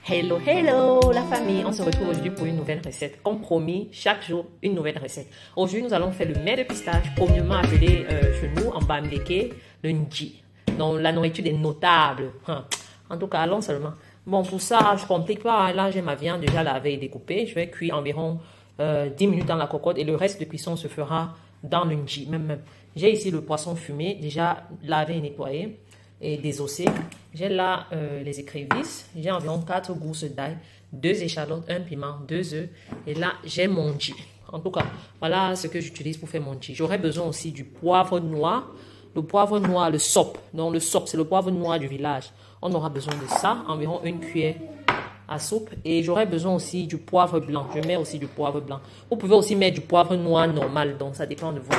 Hello, hello la famille, on se retrouve aujourd'hui pour une nouvelle recette. Comme promis, chaque jour, une nouvelle recette. Aujourd'hui, nous allons faire le mets de pistache, communément appelé chez nous en Bamileke, le nji. Donc, la nourriture des notables. En tout cas, allons seulement. Bon, pour ça, je ne complique pas. Là, j'ai ma viande déjà lavée et découpée. Je vais cuire environ 10 minutes dans la cocotte et le reste de cuisson se fera dans le nji. J'ai ici le poisson fumé, déjà lavé et nettoyé et désossé. J'ai là les écrevisses, j'ai environ 4 gousses d'ail, 2 échalotes, 1 piment, 2 œufs. Et là, j'ai mon nji. En tout cas, voilà ce que j'utilise pour faire mon nji. J'aurai besoin aussi du poivre noir. Le poivre noir, le sop. Donc le sop, c'est le poivre noir du village. On aura besoin de ça, environ 1 cuillère à soupe. Et j'aurai besoin aussi du poivre blanc. Je mets aussi du poivre blanc. Vous pouvez aussi mettre du poivre noir normal, donc ça dépend de vous.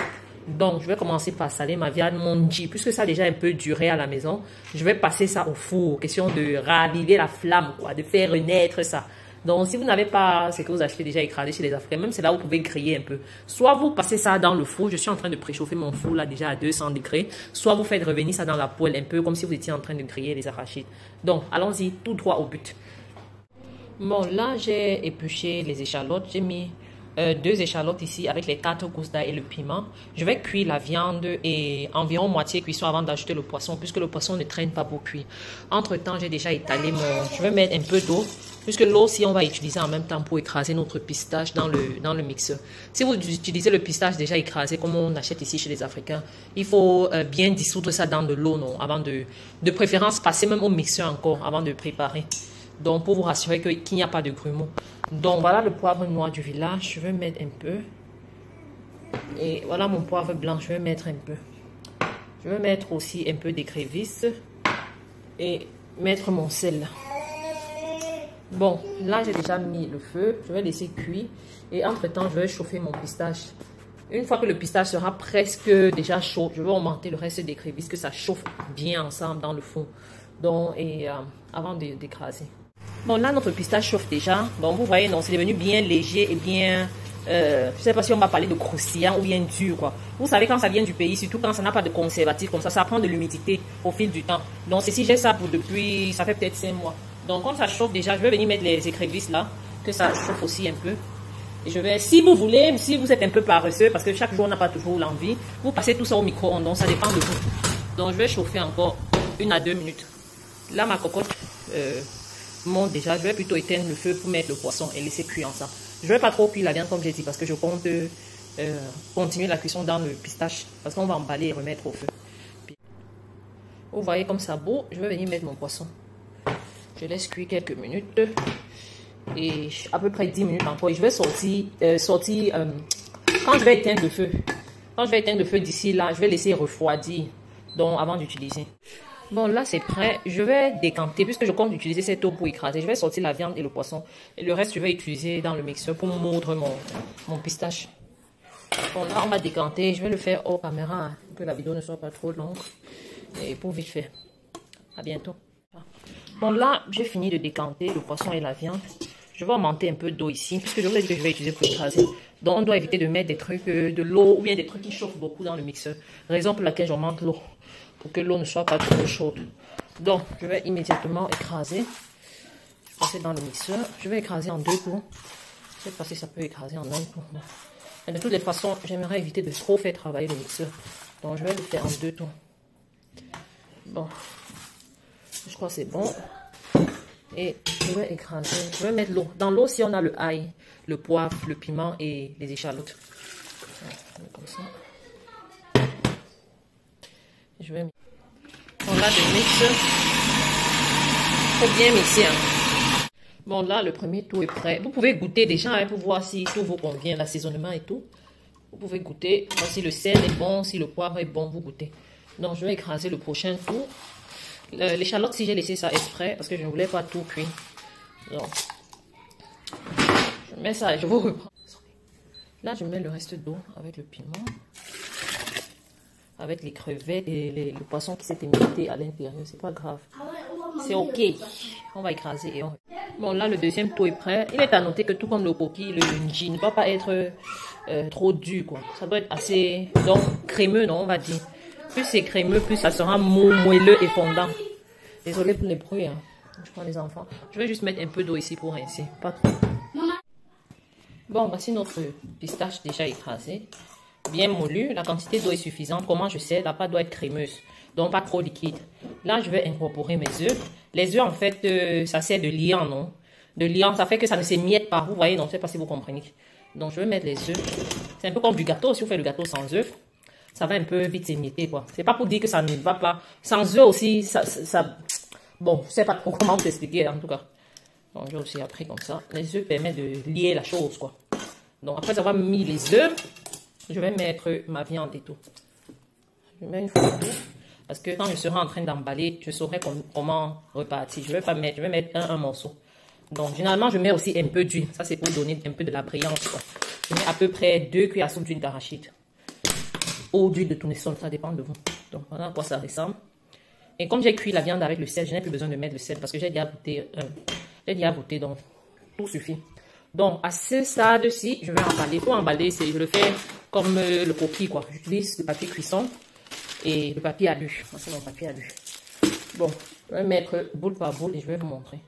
Donc, je vais commencer par saler ma viande, mon nji. Puisque ça a déjà un peu duré à la maison, je vais passer ça au four. Question de raviver la flamme, quoi, de faire renaître ça. Donc, si vous n'avez pas ce que vous achetez déjà écrasé chez les Africains, même c'est là où vous pouvez griller un peu. Soit vous passez ça dans le four, je suis en train de préchauffer mon four là déjà à 200 degrés. Soit vous faites revenir ça dans la poêle un peu, comme si vous étiez en train de griller les arachides. Donc, allons-y tout droit au but. Bon, là, j'ai épluché les échalotes. J'ai mis 2 échalotes ici avec les 4 gousses d'ail et le piment. Je vais cuire la viande et environ moitié cuisson avant d'ajouter le poisson puisque le poisson ne traîne pas pour cuire. Entre temps, j'ai déjà étalé Je vais mettre un peu d'eau puisque l'eau aussi on va utiliser en même temps pour écraser notre pistache dans le mixeur. Si vous utilisez le pistache déjà écrasé comme on achète ici chez les Africains, il faut bien dissoudre ça dans de l'eau avant de préférence passer même au mixeur encore avant de préparer. Donc, pour vous rassurer qu'il n'y a pas de grumeaux. Donc, voilà le poivre noir du village. Je vais mettre un peu. Et voilà mon poivre blanc. Je vais mettre un peu. Je vais mettre aussi un peu d'écrevisse. Et mettre mon sel. Bon, là, j'ai déjà mis le feu. Je vais laisser cuire. Et entre-temps, je vais chauffer mon pistache. Une fois que le pistache sera presque déjà chaud, je vais augmenter le reste d'écrevisse, que ça chauffe bien ensemble dans le fond. Donc, avant d'écraser. Bon, là, notre pistache chauffe déjà. Donc, vous voyez, c'est devenu bien léger et bien... je ne sais pas si on va parler de croustillant ou bien dur, quoi. Vous savez, quand ça vient du pays, surtout quand ça n'a pas de conservatif comme ça prend de l'humidité au fil du temps. Donc, ceci, j'ai ça pour depuis... Ça fait peut-être 5 mois. Donc, quand ça chauffe déjà, je vais venir mettre les écrevisses là, que ça chauffe aussi un peu. Et je vais, si vous voulez, si vous êtes un peu paresseux, parce que chaque jour, on n'a pas toujours l'envie, vous passez tout ça au micro-ondes, donc ça dépend de vous. Donc, je vais chauffer encore 1 à 2 minutes. Là, ma cocotte... Bon, déjà, je vais plutôt éteindre le feu pour mettre le poisson et laisser cuire ensemble. Je ne vais pas trop cuire la viande comme j'ai dit parce que je compte continuer la cuisson dans le pistache parce qu'on va emballer et remettre au feu. Puis, vous voyez comme ça beau, je vais venir mettre mon poisson. Je laisse cuire quelques minutes et à peu près 10 minutes encore. Et je vais sortir quand je vais éteindre le feu. Quand je vais éteindre le feu d'ici là, je vais laisser refroidir donc avant d'utiliser. Bon, là, c'est prêt. Je vais décanter, puisque je compte utiliser cette eau pour écraser. Je vais sortir la viande et le poisson. Et le reste, je vais utiliser dans le mixeur pour moudre mon pistache. Bon, là, on va décanter. Je vais le faire hors caméra, pour que la vidéo ne soit pas trop longue. Et pour vite faire. À bientôt. Bon, là, j'ai fini de décanter le poisson et la viande. Je vais augmenter un peu d'eau ici, puisque je vous ai dit que je vais utiliser pour écraser. Donc, on doit éviter de mettre des trucs, de l'eau, ou bien des trucs qui chauffent beaucoup dans le mixeur. Raison pour laquelle j'augmente l'eau. Pour que l'eau ne soit pas trop chaude. Donc, je vais immédiatement écraser. Passer dans le mixeur. Je vais écraser en 2 tours. Je sais pas si ça peut écraser en 1 tour. Mais de toutes les façons, j'aimerais éviter de trop faire travailler le mixeur. Donc, je vais le faire en 2 tours. Bon. Je crois que c'est bon. Et je vais écraser. Je vais mettre l'eau. Dans l'eau, si on a le ail, le poivre, le piment et les échalotes. Comme ça. Je vais... On a le mix. Il faut bien mixer. Bon, là, le premier tour est prêt. Vous pouvez goûter déjà pour voir si tout vous convient, l'assaisonnement et tout. Vous pouvez goûter. Voir si le sel est bon, si le poivre est bon, vous goûtez. Donc, je vais écraser le prochain tour. L'échalote, si j'ai laissé ça exprès, parce que je ne voulais pas tout cuire. Donc, je mets ça et je vous reprends. Là, je mets le reste d'eau avec le piment. Avec les crevettes et le poisson qui s'est émietté à l'intérieur, c'est pas grave. C'est ok. On va écraser et on... Bon, là, le deuxième tour est prêt. Il est à noter que tout comme le coquille, le nji ne doit pas être trop dur, quoi. Ça doit être assez, donc, crémeux, non, on va dire. Plus c'est crémeux, plus ça sera mou, moelleux et fondant. Désolé pour les bruits, hein. Je prends les enfants. Je vais juste mettre un peu d'eau ici pour rincer. Pas trop. Bon, voici notre pistache déjà écrasée. Bien moulu. La quantité d'eau est suffisante. Comment je sais? La pâte doit être crémeuse. Donc, pas trop liquide. Là, je vais incorporer mes œufs. Les œufs, en fait, ça sert de liant, non? De liant, ça fait que ça ne s'émiette pas. Vous voyez, donc, je ne sais pas si vous comprenez. Donc, je vais mettre les œufs. C'est un peu comme du gâteau. Si vous faites le gâteau sans œufs, ça va un peu vite s'émietter, quoi. C'est pas pour dire que ça ne va pas. Sans œufs aussi, ça... Bon, je ne sais pas trop comment vous expliquer, en tout cas. Donc, j'ai aussi appris comme ça. Les œufs permettent de lier la chose, quoi. Donc, après avoir mis les œufs, je vais mettre ma viande et tout. Je mets une fois tout. Parce que quand je serai en train d'emballer, je saurai comment repartir. Je vais pas mettre, je vais mettre un morceau. Donc, généralement, je mets aussi un peu d'huile. Ça, c'est pour donner un peu de la brillance, quoi. Je mets à peu près 2 cuillères à soupe d'huile d'arachide. Ou d'huile de tournesol, ça dépend de vous. Donc, voilà à quoi ça ressemble. Et comme j'ai cuit la viande avec le sel, je n'ai plus besoin de mettre le sel parce que j'ai déjà goûté, donc tout suffit. Donc, à ce stade-ci, je vais emballer. Pour emballer, je le fais comme le coquille, quoi. J'utilise le papier cuisson et le papier alu. C'est mon papier alu. Bon, je vais mettre boule par boule et je vais vous montrer.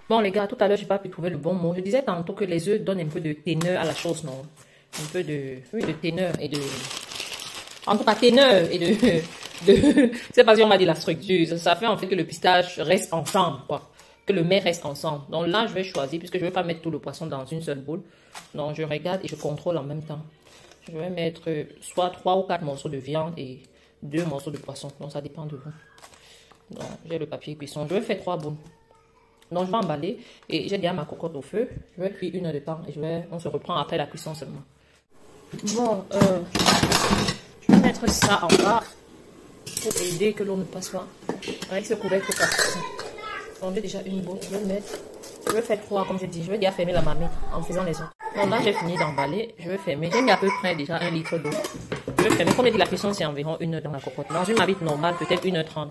Bon, les gars, tout à l'heure, je n'ai pas pu trouver le bon mot. Je disais tantôt que les œufs donnent un peu de teneur à la chose, non? Un peu de, oui, de teneur et de... En tout cas, teneur et de... je sais pas si on m'a dit la structure. Ça fait en fait que le pistache reste ensemble, quoi. Que le mets reste ensemble. Donc là, je vais choisir, puisque je ne vais pas mettre tout le poisson dans une seule boule. Donc je regarde et je contrôle en même temps. Je vais mettre soit 3 ou 4 morceaux de viande et 2 morceaux de poisson. Donc ça dépend de vous. Donc j'ai le papier cuisson. Je vais faire 3 boules. Donc je vais emballer et j'ai déjà ma cocotte au feu. Je vais cuire 1 heure de temps et on se reprend après la cuisson seulement. Bon, je vais mettre ça en bas pour aider que l'eau ne passe pas. Avec ce couvercle pour passer. On a déjà une boule, je vais faire 3 comme je dis, je vais déjà fermer la marmite en faisant les autres. Donc là j'ai fini d'emballer, je vais fermer, j'ai mis à peu près déjà 1 litre d'eau. Je vais fermer, comme je dis la cuisson c'est environ 1 heure dans la cocotte. Dans une marmite normale, peut-être 1h30.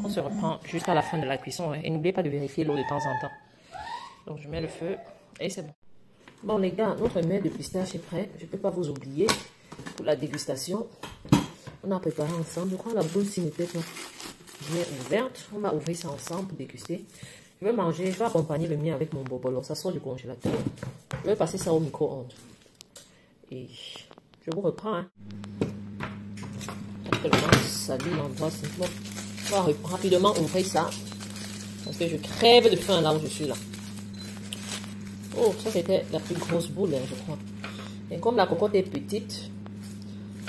On se reprend jusqu'à la fin de la cuisson, hein. Et n'oubliez pas de vérifier l'eau de temps en temps. Donc je mets le feu et c'est bon. Bon les gars, notre mets de pistache est prêt, je ne peux pas vous oublier pour la dégustation. On a préparé ensemble, je crois la boule s'y n'était pas bien ouverte. On va ouvrir ça ensemble pour déguster. Je vais manger, je vais accompagner le mien avec mon bobolo. Ça sort du congélateur. Je vais passer ça au micro-ondes. Et je vous reprends. Hein. Tellement salé l'endroit. Bon, je vais rapidement ouvrir ça. Parce que je crève de faim là où je suis là. Oh, ça c'était la plus grosse boule, hein, je crois. Et comme la cocotte est petite,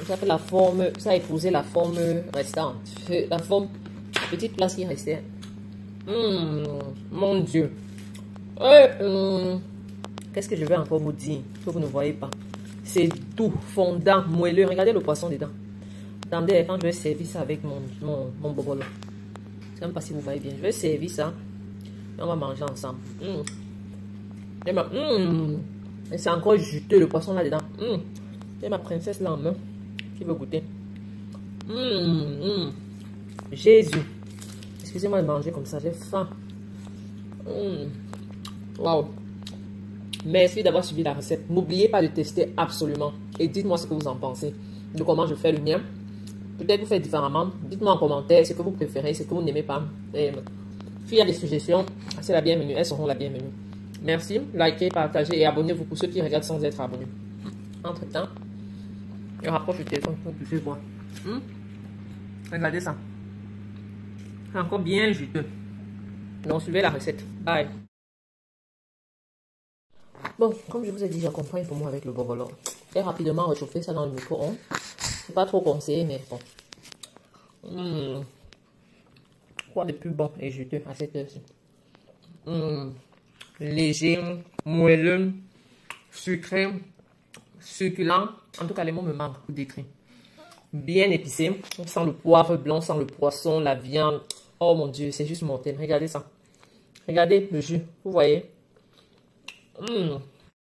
ça fait la forme, ça a épousé la forme restante. La forme petite place qui restait. Mon Dieu. Qu'est-ce que je vais encore vous dire que vous ne voyez pas? C'est tout, fondant, moelleux. Regardez le poisson dedans. Attendez, quand je vais servir ça avec mon bobolo. Je ne sais même pas si vous voyez bien. Je vais servir ça. Et on va manger ensemble. Et c'est encore juteux le poisson là-dedans. C'est ma princesse là en main qui veut goûter. Jésus. Excusez-moi de manger comme ça, j'ai faim. Waouh. Merci d'avoir suivi la recette. N'oubliez pas de tester absolument. Et dites-moi ce que vous en pensez. De comment je fais le mien. Peut-être vous faites différemment. Dites-moi en commentaire ce que vous préférez, ce que vous n'aimez pas. Et s'il y a des suggestions, c'est la bienvenue. Elles seront la bienvenue. Merci. Likez, partagez et abonnez-vous pour ceux qui regardent sans être abonnés. Entre-temps, je rapproche le téléphone pour que vous voir. Regardez ça. C'est encore bien juteux. Donc, suivez la recette. Bye. Bon, comme je vous ai dit, j'accompagne pour moi avec le bobolo. Et rapidement réchauffer ça dans le micro-ondes. C'est pas trop conseillé, mais bon. Quoi de plus bon et juteux à cette heure-ci? Léger, moelleux, sucré, succulent. En tout cas, les mots me manquent pour décrire. Bien épicé. On sent le poivre blanc, on sent le poisson, la viande. Oh mon Dieu, c'est juste mortel. Regardez ça. Regardez le jus. Vous voyez?